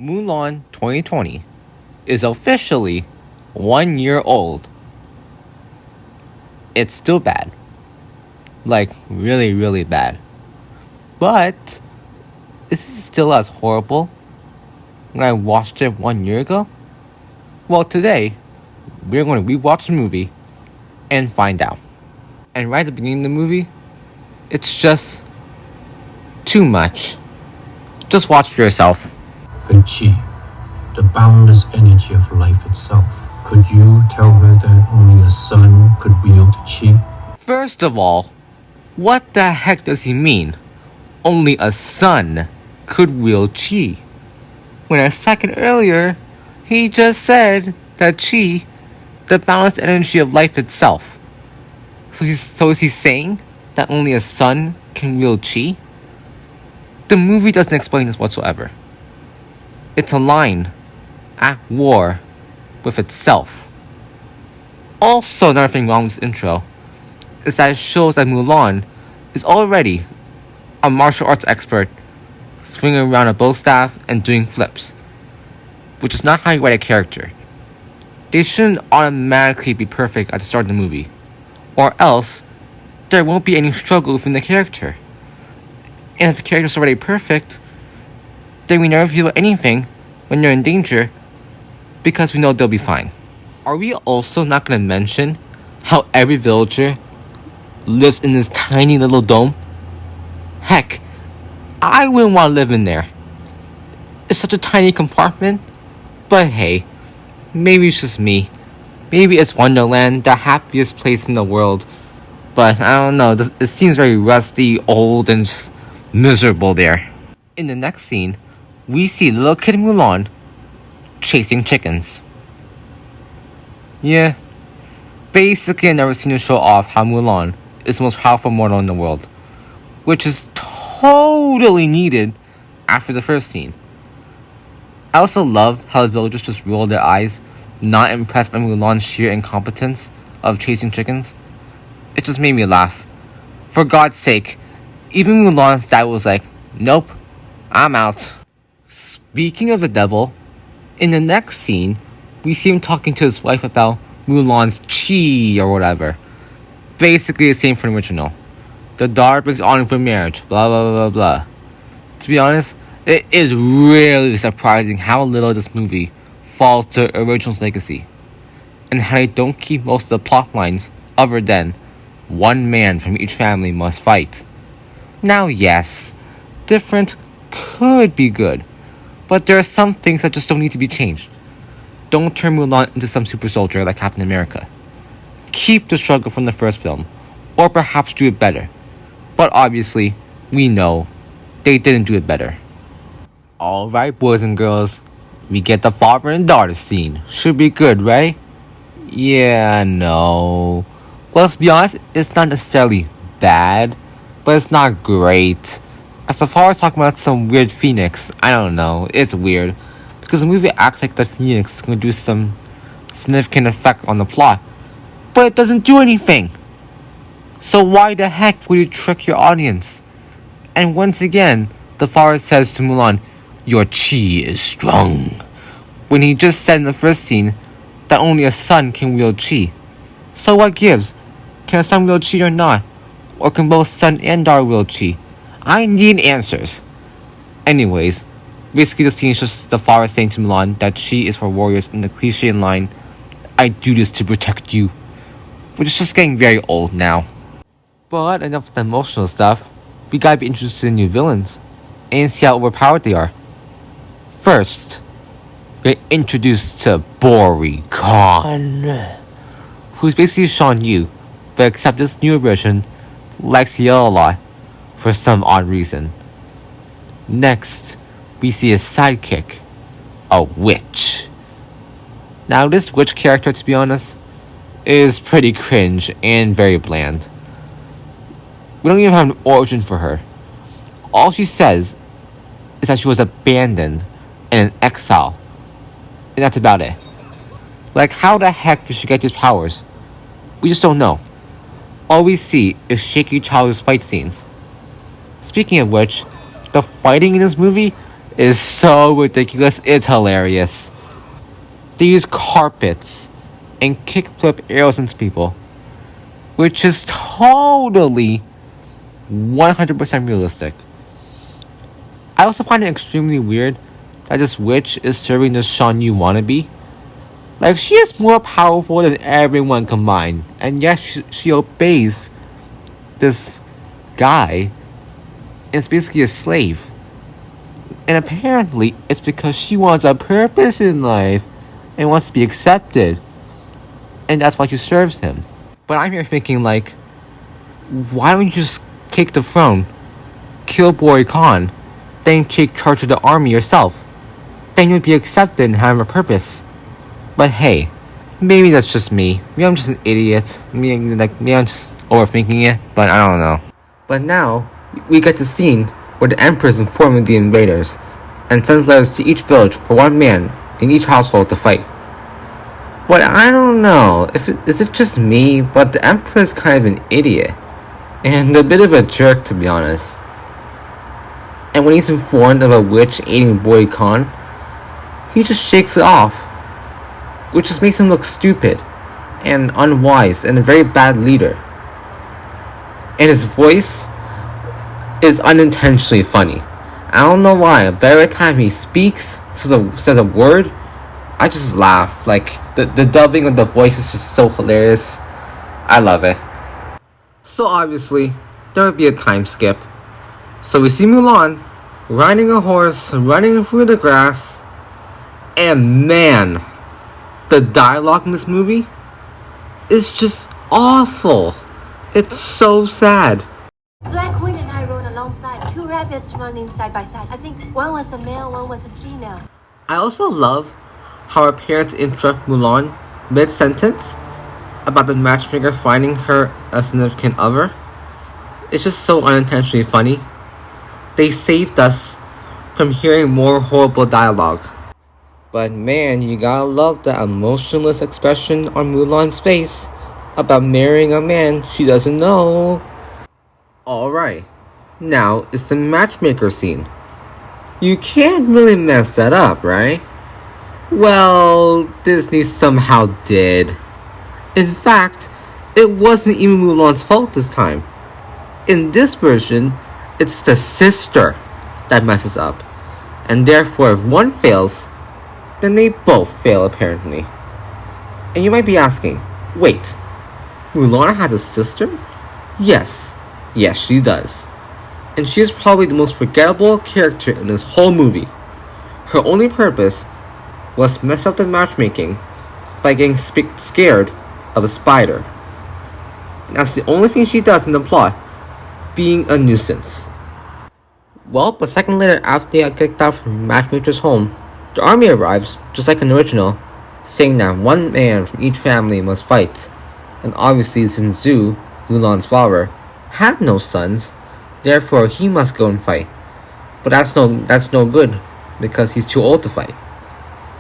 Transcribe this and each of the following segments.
Mulan 2020 is officially 1 year old. It's still bad. Like, really, really bad. But, is it still as horrible when I watched it 1 year ago? Well, today, we're going to rewatch the movie and find out. And right at the beginning of the movie, it's just too much. Just watch for yourself. Her chi, the boundless energy of life itself. Could you tell her that only a sun could wield chi? First of all, what the heck does he mean? Only a sun could wield chi. When a second earlier, he just said that chi, the balanced energy of life itself. So is he saying that only a sun can wield chi? The movie doesn't explain this whatsoever. It's a line at war with itself. Also, another thing wrong with this intro is that it shows that Mulan is already a martial arts expert, swinging around a bow staff and doing flips, which is not how you write a character. They shouldn't automatically be perfect at the start of the movie, or else there won't be any struggle within the character. And if the character is already perfect, then we never feel anything when they're in danger because we know they'll be fine. Are we also not going to mention how every villager lives in this tiny little dome? Heck, I wouldn't want to live in there. It's such a tiny compartment, but hey, maybe it's just me. Maybe it's Wonderland, the happiest place in the world, but I don't know, it seems very rusty, old, and just miserable there. In the next scene, we see little kid Mulan chasing chickens. Yeah, basically I've never seen a show off how Mulan is the most powerful mortal in the world, which is totally needed after the first scene. I also love how the villagers just roll their eyes, not impressed by Mulan's sheer incompetence of chasing chickens. It just made me laugh. For God's sake, even Mulan's dad was like, nope, I'm out. Speaking of the devil, in the next scene, we see him talking to his wife about Mulan's chi or whatever. Basically the same from the original. The daughter brings honor for marriage, blah blah blah blah blah. To be honest, it is really surprising how little this movie falls to the original's legacy, and how they don't keep most of the plot lines other than one man from each family must fight. Now yes, different could be good, but there are some things that just don't need to be changed. Don't turn Mulan into some super soldier like Captain America. Keep the struggle from the first film, or perhaps do it better. But obviously, we know they didn't do it better. Alright, boys and girls, we get the father and daughter scene. Should be good, right? Yeah, no. Well, let's be honest, it's not necessarily bad, but it's not great. As far as talking about some weird phoenix, I don't know, it's weird. Because the movie acts like the phoenix is going to do some significant effect on the plot, but it doesn't do anything. So why the heck would you trick your audience? And once again, the father says to Mulan, your chi is strong, when he just said in the first scene that only a sun can wield chi. So what gives? Can a sun wield chi or not? Or can both sun and daughter wield chi? I need answers. Anyways, basically the scene is just the father saying to Mulan that chi is for warriors in the cliche line, I do this to protect you, which is just getting very old now. But enough of the emotional stuff, we gotta be interested in new villains, and see how overpowered they are. First, we're introduced to Bori Khan, who's basically Sean Yu, but except this new version likes to yell a lot for some odd reason. Next, we see his sidekick, a witch. Now this witch character, to be honest, is pretty cringe and very bland. We don't even have an origin for her. All she says is that she was abandoned and in exile, and that's about it. Like, how the heck did she get these powers? We just don't know. All we see is shaky childish fight scenes. Speaking of which, the fighting in this movie is so ridiculous, it's hilarious. They use carpets and kickflip arrows into people, which is totally 100% realistic. I also find it extremely weird that this witch is serving this Shan Yu wannabe. Like, she is more powerful than everyone combined, and yet she obeys this guy, and is basically a slave. And apparently, it's because she wants a purpose in life and wants to be accepted, and that's why she serves him. But I'm here thinking, like, why don't you just take the throne, kill Bori Khan, then take charge of the army yourself? Then you'd be accepted and have a purpose. But hey, maybe that's just me. Maybe I'm just an idiot. Maybe I'm just overthinking it, but I don't know. But now, we get the scene where the Emperor is informing the invaders and sends letters to each village for one man in each household to fight. But I don't know, is it just me, but the Emperor is kind of an idiot. And a bit of a jerk, to be honest. And when he's informed of a witch aiding Bori Khan, he just shakes it off, which just makes him look stupid and unwise and a very bad leader. And his voice is unintentionally funny. I don't know why, but every time he speaks, says a word, I just laugh. Like, the dubbing of the voice is just so hilarious. I love it. So obviously, there would be a time skip. So we see Mulan riding a horse, running through the grass, and man, the dialogue in this movie is just awful. It's so sad. Black Queen and I rode alongside, two rabbits running side by side. I think one was a male, one was a female. I also love how her parents interrupt Mulan mid-sentence about the matchmaker finding her a significant other. It's just so unintentionally funny. They saved us from hearing more horrible dialogue. But man, you gotta love the emotionless expression on Mulan's face about marrying a man she doesn't know. Alright, now it's the matchmaker scene. You can't really mess that up, right? Well, Disney somehow did. In fact, it wasn't even Mulan's fault this time. In this version, it's the sister that messes up. And therefore, if one fails, then they both fail apparently. And you might be asking, wait, Mulan has a sister? Yes, she does. And she is probably the most forgettable character in this whole movie. Her only purpose was to mess up the matchmaking by getting scared of a spider. And that's the only thing she does in the plot, being a nuisance. Well, a second later, after they got kicked out from Matchmaker's home, the army arrives, just like in the original, saying that one man from each family must fight. And obviously, since Zhu, Mulan's father, had no sons, therefore he must go and fight. But that's no good, because he's too old to fight.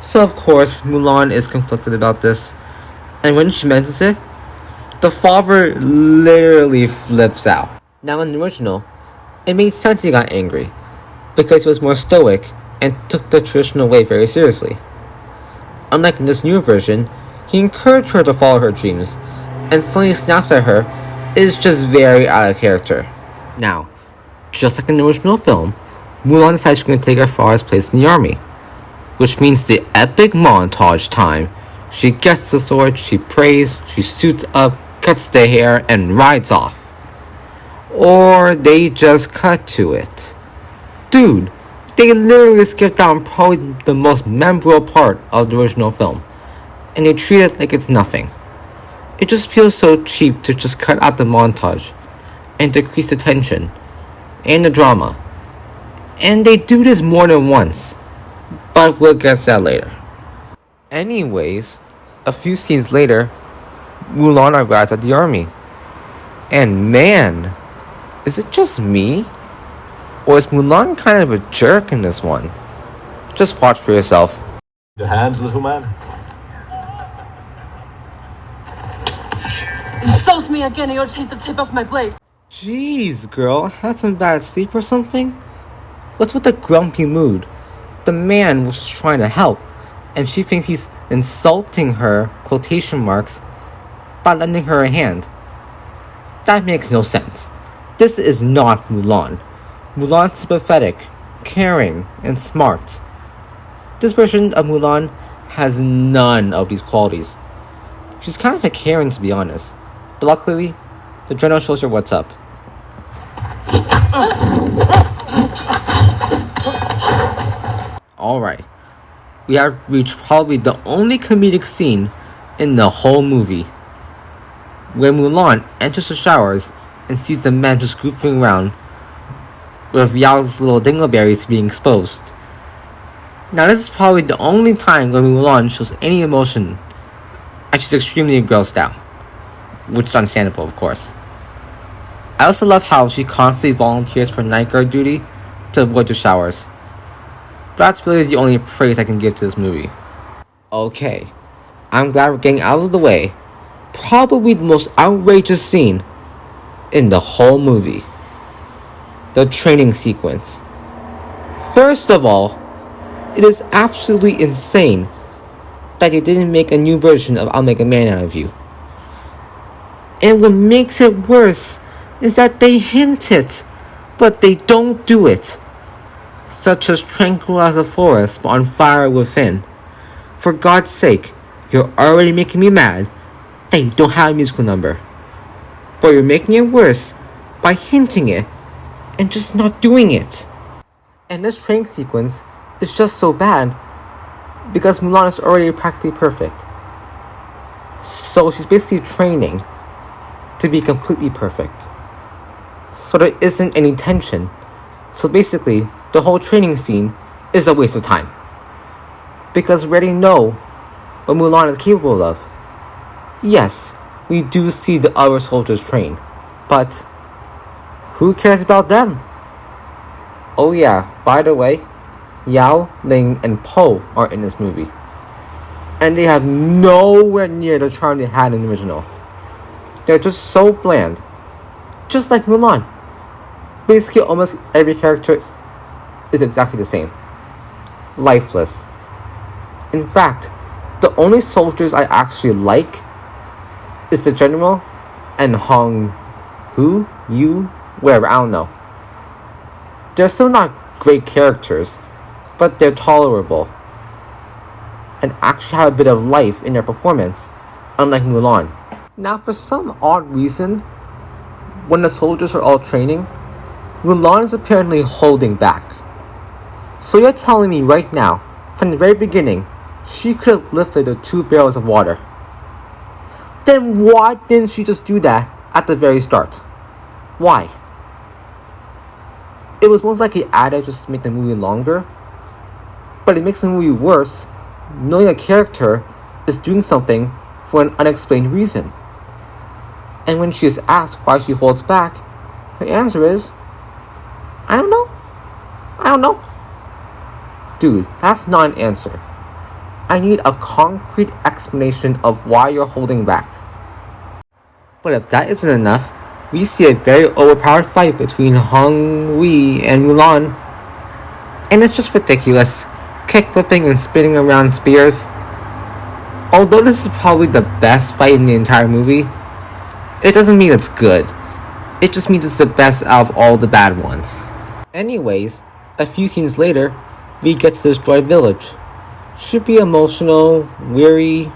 So of course, Mulan is conflicted about this, and when she mentions it, the father literally flips out. Now in the original, it made sense he got angry, because he was more stoic and took the traditional way very seriously. Unlike in this new version, he encouraged her to follow her dreams, and suddenly snaps at her is just very out of character. Now, just like in the original film, Mulan decides she's going to take her father's place in the army, which means the epic montage time. She gets the sword, she prays, she suits up, cuts the hair, and rides off. Or they just cut to it. Dude, they literally skipped out on probably the most memorable part of the original film, and they treat it like it's nothing. It just feels so cheap to just cut out the montage and decrease the tension and the drama. And they do this more than once, but we'll get to that later. Anyways, a few scenes later, Mulan arrives at the army. And man, is it just me? Or is Mulan kind of a jerk in this one? Just watch for yourself. Your hands, little man. Insult me again and you'll taste the tip of my blade. Jeez, girl, had some bad sleep or something? What's with the grumpy mood? the man was just trying to help, and she thinks he's insulting her, quotation marks, by lending her a hand. That makes no sense. This is not Mulan. Mulan's sympathetic, caring, and smart. This version of Mulan has none of these qualities. She's kind of a Karen, to be honest, but luckily, the general shows her what's up. Alright, we have reached probably the only comedic scene in the whole movie. When Mulan enters the showers and sees the men just goofing around with Yao's little dingleberries being exposed. Now this is probably the only time when Mulan shows any emotion, and she's extremely grossed out, which is understandable, of course. I also love how she constantly volunteers for night guard duty to avoid the showers. But that's really the only praise I can give to this movie. Okay, I'm glad we're getting out of the way. Probably the most outrageous scene in the whole movie. The training sequence. First of all, it is absolutely insane that they didn't make a new version of I'll Make a Man Out of You. And what makes it worse is that they hint it, but they don't do it. Such as tranquilize a forest but on fire within. For God's sake, you're already making me mad that you don't have a musical number. But you're making it worse by hinting it and just not doing it. And this training sequence is just so bad because Mulan is already practically perfect. So she's basically training to be completely perfect. So there isn't any tension. So basically, the whole training scene is a waste of time. Because we already know what Mulan is capable of. Yes, we do see the other soldiers train, but who cares about them? Oh yeah, by the way, Yao, Ling, and Po are in this movie. And they have nowhere near the charm they had in the original. They're just so bland. Just like Mulan. Basically, almost every character is exactly the same. Lifeless. In fact, the only soldiers I actually like is the general and whatever, I don't know. They're still not great characters, but they're tolerable and actually have a bit of life in their performance, unlike Mulan. Now, for some odd reason, when the soldiers are all training, Mulan is apparently holding back. So you're telling me right now, from the very beginning, she could have lifted the 2 barrels of water. Then why didn't she just do that at the very start? Why? It was most likely added just to make the movie longer, but it makes the movie worse knowing a character is doing something for an unexplained reason. And when she is asked why she holds back, her answer is, I don't know. Dude, that's not an answer. I need a concrete explanation of why you're holding back. But if that isn't enough, we see a very overpowered fight between Hong Wei and Mulan. And it's just ridiculous, kick-flipping and spinning around spears. Although this is probably the best fight in the entire movie, it doesn't mean it's good. It just means it's the best out of all the bad ones. Anyways, a few scenes later, we get to destroy village. Should be emotional, weary,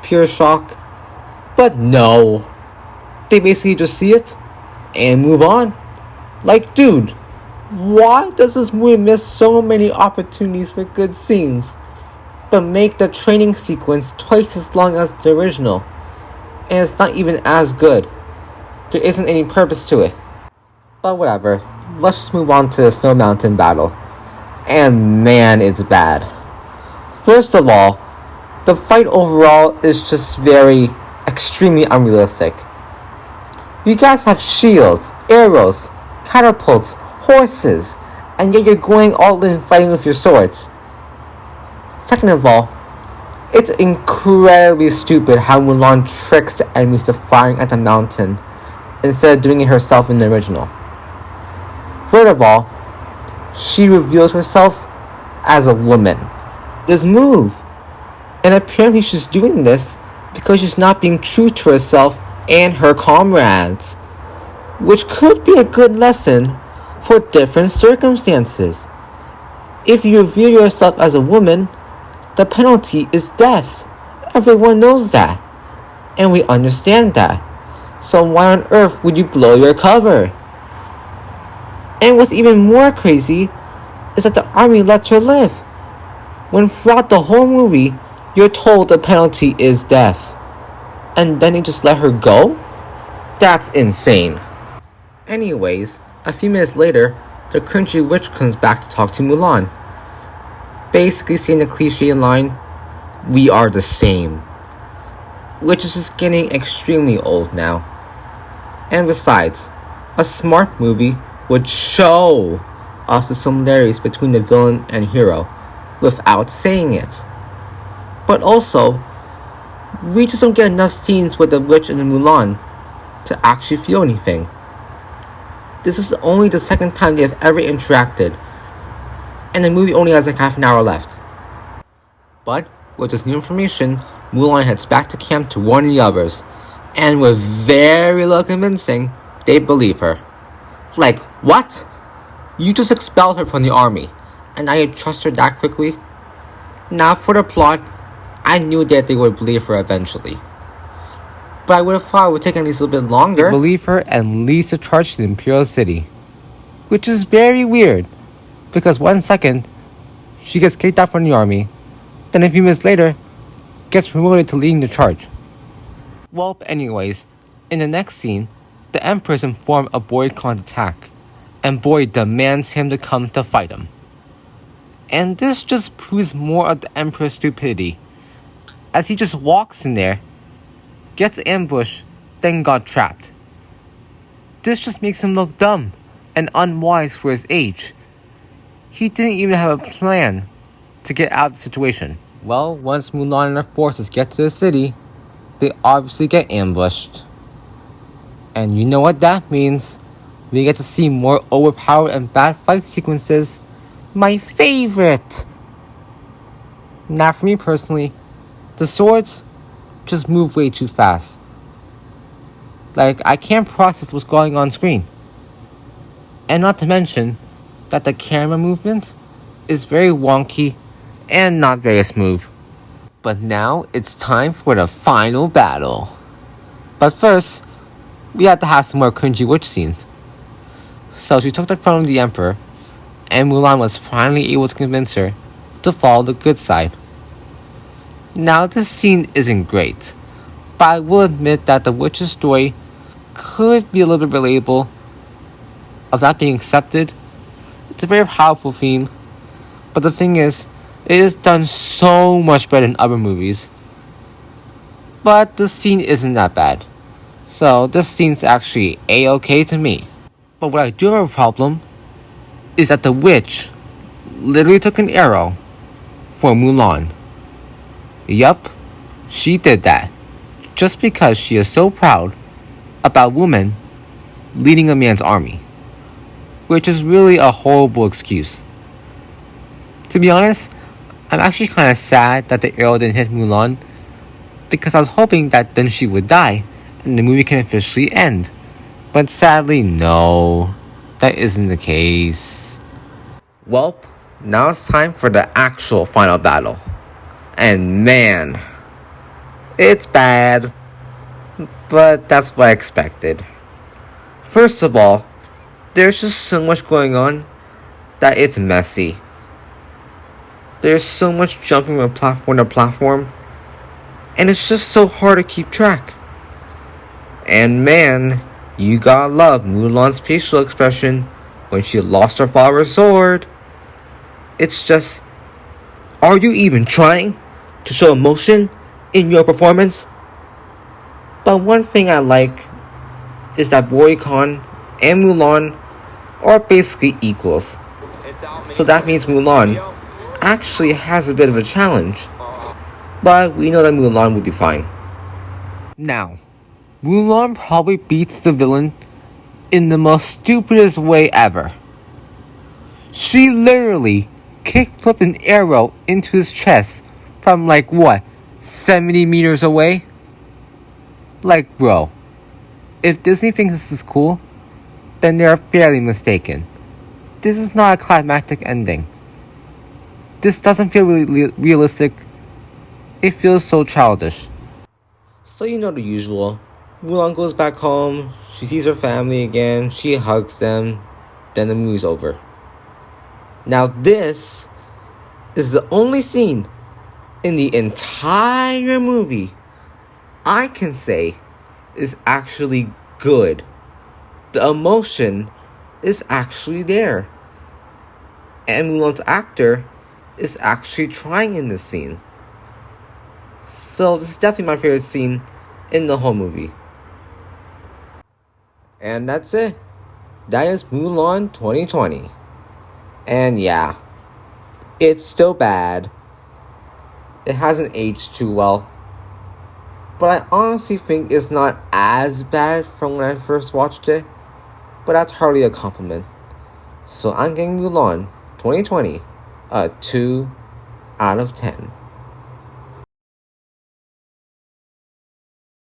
pure shock. But no. They basically just see it and move on. Like, dude, why does this movie miss so many opportunities for good scenes, but make the training sequence twice as long as the original? And it's not even as good. There isn't any purpose to it. But whatever, let's just move on to the Snow Mountain battle. And man, it's bad. First of all, the fight overall is just extremely unrealistic. You guys have shields, arrows, catapults, horses, and yet you're going all in fighting with your swords. Second of all, it's incredibly stupid how Mulan tricks the enemies to firing at the mountain instead of doing it herself in the original. Third of all, she reveals herself as a woman. This move. And apparently she's doing this because she's not being true to herself and her comrades, which could be a good lesson for different circumstances. If you reveal yourself as a woman, the penalty is death. Everyone knows that, and we understand that. So why on earth would you blow your cover? And what's even more crazy is that the army lets her live, when throughout the whole movie, you're told the penalty is death. And then they just let her go? That's insane. Anyways, a few minutes later, the cringy witch comes back to talk to Mulan, basically saying the cliche line, "We are the same," which is just getting extremely old now. And besides, a smart movie would show us the similarities between the villain and hero without saying it. But also, we just don't get enough scenes with the witch and the Mulan to actually feel anything. This is only the second time they have ever interacted, and the movie only has like half an hour left. But with this new information, Mulan heads back to camp to warn the others, and with very little convincing, they believe her. Like, what? You just expelled her from the army, and now you trust her that quickly? Now for the plot, I knew that they would believe her eventually. But I would have thought it would take at least a little bit longer to believe her and lead the charge to the Imperial City. Which is very weird, because 1 second, she gets kicked out from the army, then a few minutes later, gets promoted to leading the charge. Well, anyways, in the next scene, the Emperor is informed of Boy Khan's attack, and Boy demands him to come to fight him. And this just proves more of the Emperor's stupidity, as he just walks in there, gets ambushed, then got trapped. This just makes him look dumb and unwise for his age. He didn't even have a plan to get out of the situation. Well, once Mulan and her forces get to the city, they obviously get ambushed. And you know what that means. We get to see more overpowered and bad fight sequences. My favorite! Now for me personally, the swords just move way too fast. Like, I can't process what's going on screen. And not to mention that the camera movement is very wonky and not very smooth. But now it's time for the final battle. But first, we had to have some more cringy witch scenes. So she took the throne of the Emperor, and Mulan was finally able to convince her to follow the good side. Now this scene isn't great, but I will admit that the witch's story could be a little bit relatable of that being accepted. It's a very powerful theme, but the thing is, it is done so much better in other movies. But the scene isn't that bad, so this scene's actually a-okay to me. But what I do have a problem is that the witch literally took an arrow for Mulan. Yup, she did that just because she is so proud about women leading a man's army, which is really a horrible excuse. To be honest, I'm actually kind of sad that the arrow didn't hit Mulan, because I was hoping that then she would die and the movie can officially end. But sadly, no, that isn't the case. Well, now it's time for the actual final battle. And man, it's bad, but that's what I expected. First of all, there's just so much going on that it's messy. There's so much jumping from platform to platform, and it's just so hard to keep track. And man, you gotta love Mulan's facial expression when she lost her father's sword. It's just, are you even trying to show emotion in your performance? But one thing I like is that Boy Khan and Mulan are basically equals. So that means Mulan actually has a bit of a challenge. But we know that Mulan will be fine. Now, Mulan probably beats the villain in the most stupidest way ever. She literally kickflip an arrow into his chest from 70 meters away? Bro, if Disney thinks this is cool, then they're fairly mistaken. This is not a climactic ending. This doesn't feel really realistic. It feels so childish. So you know the usual. Mulan goes back home, she sees her family again, she hugs them, then the movie's over. Now this is the only scene in the entire movie I can say is actually good. The emotion is actually there. And Mulan's actor is actually trying in this scene. So this is definitely my favorite scene in the whole movie. And that's it. That is Mulan 2020. And yeah, it's still bad. It hasn't aged too well. But I honestly think it's not as bad from when I first watched it. But that's hardly a compliment. So I'm giving Mulan 2020 a 2 out of 10.